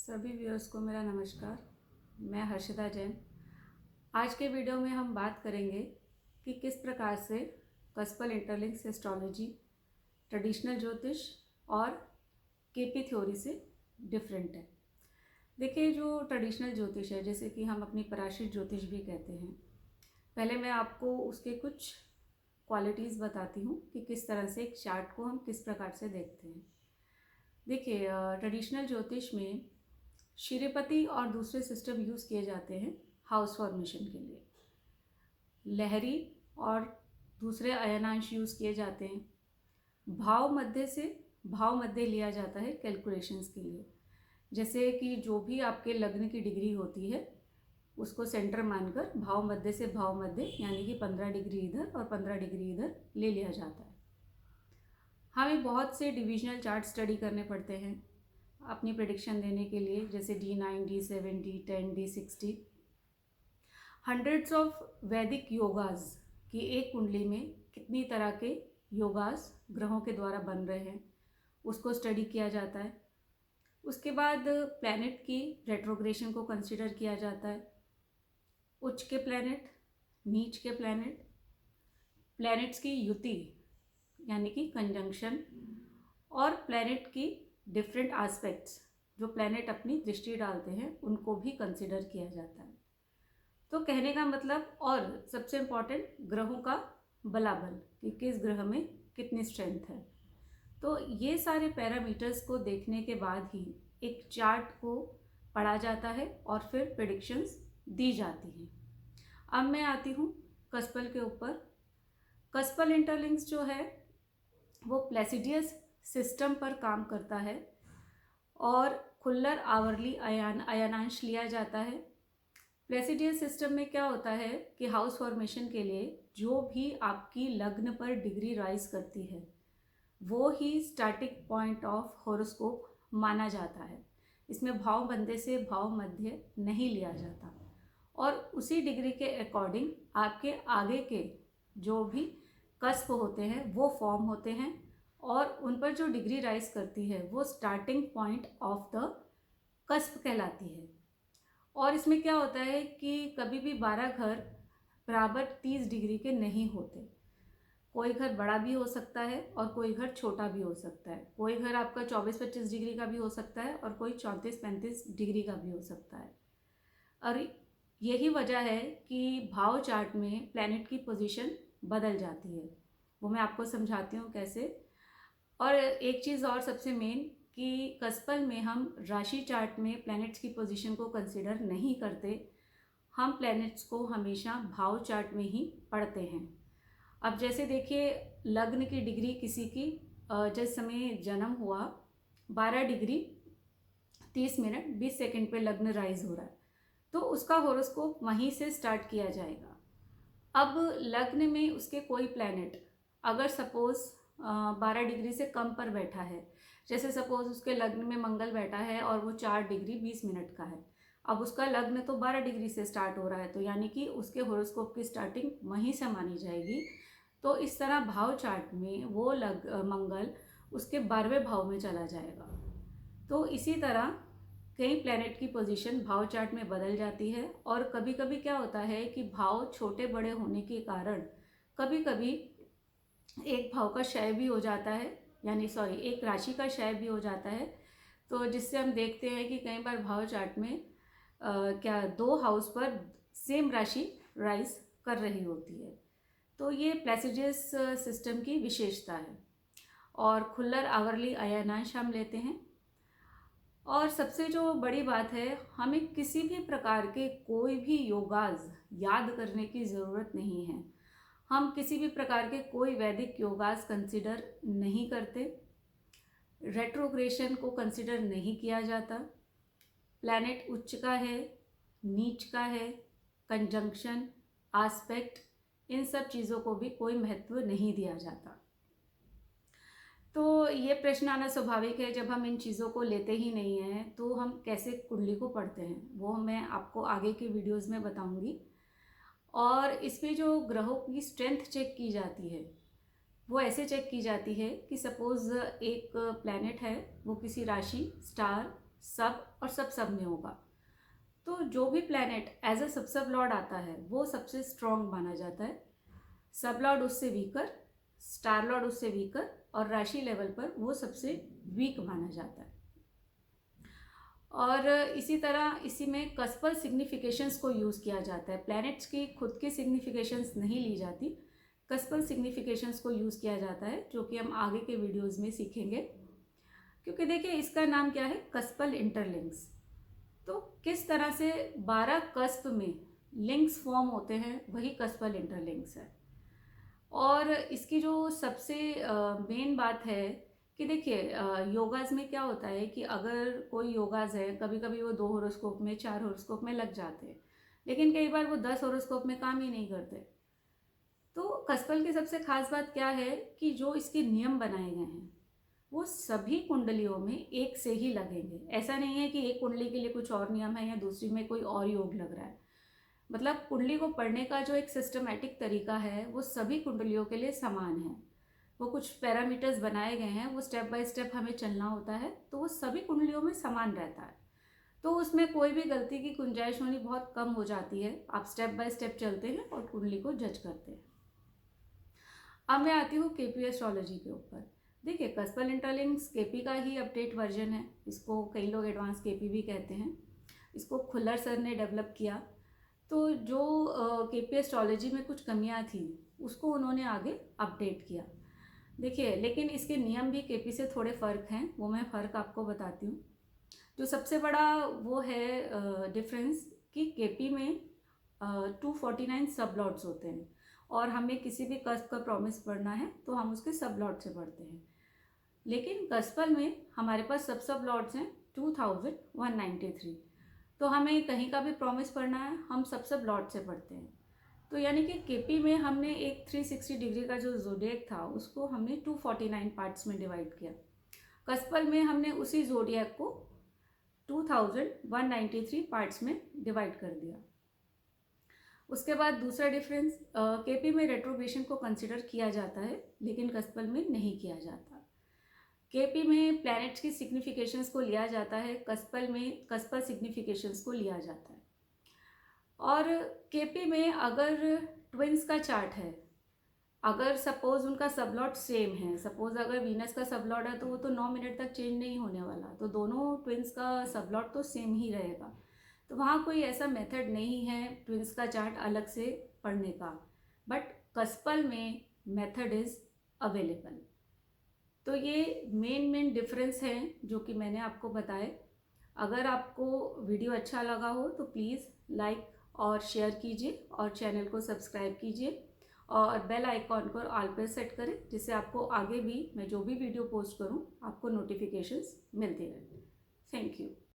सभी व्यूअर्स को मेरा नमस्कार। मैं हर्षिता जैन। आज के वीडियो में हम बात करेंगे कि किस प्रकार से कस्पल इंटरलिंक्स एस्ट्रोलॉजी ट्रेडिशनल ज्योतिष और केपी थ्योरी से डिफरेंट है। देखिए, जो ट्रेडिशनल ज्योतिष है, जैसे कि हम अपनी पराशर ज्योतिष भी कहते हैं, पहले मैं आपको उसके कुछ क्वालिटीज़ बताती हूँ कि किस तरह से एक चार्ट को हम किस प्रकार से देखते हैं। देखिए, ट्रेडिशनल ज्योतिष में श्रीपति और दूसरे सिस्टम यूज़ किए जाते हैं हाउस फॉर्मेशन के लिए। लहरी और दूसरे अयनांश यूज़ किए जाते हैं। भाव मध्य लिया जाता है कैलकुलेशंस के लिए। जैसे कि जो भी आपके लग्न की डिग्री होती है उसको सेंटर मानकर भाव मध्य से भाव मध्य यानी कि 15 डिग्री इधर और 15 डिग्री इधर ले लिया जाता है। हमें बहुत से डिविजनल चार्ट स्टडी करने पड़ते हैं अपनी प्रेडिक्शन देने के लिए, जैसे D9, D7, D10, D60। Hundreds of वैदिक योगास की एक कुंडली में कितनी तरह के योगास ग्रहों के द्वारा बन रहे हैं उसको स्टडी किया जाता है। उसके बाद प्लैनेट की रेट्रोग्रेशन को कंसिडर किया जाता है। उच्च के प्लैनेट, नीच के प्लैनेट, प्लैनेट्स की युति यानी कि कंजंक्शन, और प्लैनेट की डिफरेंट एस्पेक्ट्स जो प्लैनेट अपनी दृष्टि डालते हैं उनको भी कंसिडर किया जाता है। तो कहने का मतलब, और सबसे इम्पॉर्टेंट, ग्रहों का बलाबल कि किस ग्रह में कितनी स्ट्रेंथ है। तो ये सारे पैरामीटर्स को देखने के बाद ही एक चार्ट को पढ़ा जाता है और फिर प्रेडिक्शंस दी जाती हैं। अब मैं आती हूँ कस्पल के ऊपर। कस्पल इंटरलिंक्स जो है वो प्लेसिडियस सिस्टम पर काम करता है और खुल्लर आवर्ली अयनांश लिया जाता है। प्लेसिडियस सिस्टम में क्या होता है कि हाउस फॉर्मेशन के लिए जो भी आपकी लग्न पर डिग्री राइज करती है वो ही स्टार्टिंग पॉइंट ऑफ हॉरोस्कोप माना जाता है। इसमें भाव मध्य से भाव मध्य नहीं लिया जाता और उसी डिग्री के अकॉर्डिंग आपके आगे के जो भी कस्प होते हैं वो फॉर्म होते हैं और उन पर जो डिग्री राइज करती है वो starting point of the cusp कहलाती है। और इसमें क्या होता है कि कभी भी 12 घर बराबर 30 डिग्री के नहीं होते। कोई घर बड़ा भी हो सकता है और कोई घर छोटा भी हो सकता है। कोई घर आपका 24-25 डिग्री का भी हो सकता है और कोई 34-35 डिग्री का भी हो सकता है। और यही वजह है कि भाव चार्ट में प्लैनेट की पोजीशन बदल जाती है। वो मैं आपको समझाती हूँ कैसे। और एक चीज़ और सबसे मेन कि कस्पल में हम राशि चार्ट में प्लैनेट्स की पोजीशन को कंसिडर नहीं करते। हम प्लैनेट्स को हमेशा भाव चार्ट में ही पढ़ते हैं। अब जैसे देखिए, लग्न की डिग्री किसी की जिस समय जन्म हुआ 12 डिग्री 30 मिनट 20 सेकंड पे लग्न राइज हो रहा है, तो उसका हॉरोस्कोप वहीं से स्टार्ट किया जाएगा। अब लग्न में उसके कोई प्लैनेट अगर सपोज 12 डिग्री से कम पर बैठा है, जैसे सपोज उसके लग्न में मंगल बैठा है और वो 4 डिग्री 20 मिनट का है। अब उसका लग्न तो 12 डिग्री से स्टार्ट हो रहा है, तो यानी कि उसके हॉरोस्कोप की स्टार्टिंग वहीं से मानी जाएगी। तो इस तरह भाव चार्ट में वो मंगल उसके 12वें भाव में चला जाएगा। तो इसी तरह कई प्लैनेट की पोजीशन भाव चार्ट में बदल जाती है। और कभी कभी क्या होता है कि भाव छोटे बड़े होने के कारण कभी कभी एक भाव का क्षय भी हो जाता है, यानी एक राशि का क्षय भी हो जाता है। तो जिससे हम देखते हैं कि कई बार भाव चार्ट में क्या 2 हाउस पर सेम राशि राइज कर रही होती है। तो ये प्लेसिडियस सिस्टम की विशेषता है। और खुल्लर आवर्ली अयनांश हम लेते हैं। और सबसे जो बड़ी बात है, हमें किसी भी प्रकार के कोई भी योगाज याद करने की ज़रूरत नहीं है। हम किसी भी प्रकार के कोई वैदिक योगास कंसिडर नहीं करते। रेट्रोग्रेशन को कंसिडर नहीं किया जाता। प्लैनेट उच्च का है, नीच का है, कंजंक्शन, आस्पेक्ट, इन सब चीज़ों को भी कोई महत्व नहीं दिया जाता। तो ये प्रश्न आना स्वाभाविक है, जब हम इन चीज़ों को लेते ही नहीं हैं तो हम कैसे कुंडली को पढ़ते हैं, वो मैं आपको आगे के वीडियोज़ में बताऊंगी। और इसमें जो ग्रहों की स्ट्रेंथ चेक की जाती है वो ऐसे चेक की जाती है कि सपोज़ एक प्लैनेट है, वो किसी राशि, स्टार, सब और सब में होगा। तो जो भी प्लैनेट एज अ सब लॉर्ड आता है वो सबसे स्ट्रॉन्ग माना जाता है, सब लॉर्ड उससे वीकर, स्टार लॉर्ड उससे वीकर, और राशि लेवल पर वो सबसे वीक माना जाता है। और इसी तरह इसी में कस्पल सिग्निफिकेशंस को यूज़ किया जाता है। प्लैनेट्स की खुद की सिग्निफिकेशंस नहीं ली जाती, कस्पल सिग्निफिकेशंस को यूज़ किया जाता है, जो कि हम आगे के वीडियोज़ में सीखेंगे। क्योंकि देखिए इसका नाम क्या है, कस्पल इंटरलिंक्स। तो किस तरह से 12 कस्प में लिंक्स फॉर्म होते हैं वही कस्पल इंटरलिंक्स है। और इसकी जो सबसे मेन बात है कि देखिए योगाज में क्या होता है कि अगर कोई योगाज है, कभी कभी वो 2 हॉरोस्कोप में 4 हॉरोस्कोप में लग जाते हैं, लेकिन कई बार वो 10 हॉरोस्कोप में काम ही नहीं करते। तो कस्पल की सबसे खास बात क्या है कि जो इसके नियम बनाए गए हैं वो सभी कुंडलियों में एक से ही लगेंगे। ऐसा नहीं है कि एक कुंडली के लिए कुछ और नियम है या दूसरी में कोई और योग लग रहा है। मतलब कुंडली को पढ़ने का जो एक सिस्टमैटिक तरीका है वो सभी कुंडलियों के लिए समान है। वो कुछ पैरामीटर्स बनाए गए हैं, वो स्टेप बाय स्टेप हमें चलना होता है, तो वो सभी कुंडलियों में समान रहता है। तो उसमें कोई भी गलती की गुंजाइश होनी बहुत कम हो जाती है। आप स्टेप बाय स्टेप चलते हैं और कुंडली को जज करते हैं। अब मैं आती हूँ केपी एस्ट्रोलॉजी के ऊपर। देखिए कस्पल इंटरलिंक्स केपी का ही अपडेट वर्जन है, इसको कई लोग एडवांस केपी भी कहते हैं। इसको खुल्लर सर ने डेवलप किया। तो जो केपी एस्ट्रोलॉजी में कुछ कमियां थी उसको उन्होंने आगे अपडेट किया। देखिए लेकिन इसके नियम भी केपी से थोड़े फ़र्क हैं, वो मैं फ़र्क आपको बताती हूँ। जो सबसे बड़ा वो है डिफरेंस कि केपी में 249 सब लॉट्स होते हैं, और हमें किसी भी कस्प का प्रॉमिस पढ़ना है तो हम उसके सब लॉट से पढ़ते हैं। लेकिन कस्पल में हमारे पास सब लॉट्स हैं 2193। तो हमें कहीं का भी प्रॉमिस पढ़ना है हम सब लॉट से पढ़ते हैं। तो यानी कि केपी में हमने एक 360 डिग्री का जो जोडिएक था उसको हमने 249 पार्ट्स में डिवाइड किया। कस्पल में हमने उसी जोडिएक को 2193 पार्ट्स में डिवाइड कर दिया। उसके बाद दूसरा डिफरेंस, केपी में रेट्रोग्रेशन को कंसिडर किया जाता है लेकिन कस्पल में नहीं किया जाता। केपी में प्लैनेट्स की सिग्निफिकेशंस को लिया जाता है, कस्पल में कस्पल सिग्निफिकेशंस को लिया जाता है। और केपी में अगर ट्विंस का चार्ट है, अगर सपोज उनका सबलॉट सेम है, सपोज अगर वीनस का सबलॉट है तो वो तो 9 मिनट तक चेंज नहीं होने वाला, तो दोनों ट्विंस का सबलॉट तो सेम ही रहेगा। तो वहाँ कोई ऐसा मेथड नहीं है ट्विंस का चार्ट अलग से पढ़ने का, बट कस्पल में मेथड इज़ अवेलेबल। तो ये मेन डिफरेंस हैं जो कि मैंने आपको बताए। अगर आपको वीडियो अच्छा लगा हो तो प्लीज़ लाइक और शेयर कीजिए और चैनल को सब्सक्राइब कीजिए और बेल आइकॉन को ऑल पे सेट करें, जिससे आपको आगे भी मैं जो भी वीडियो पोस्ट करूं आपको नोटिफिकेशंस मिलती रहें। Thank you.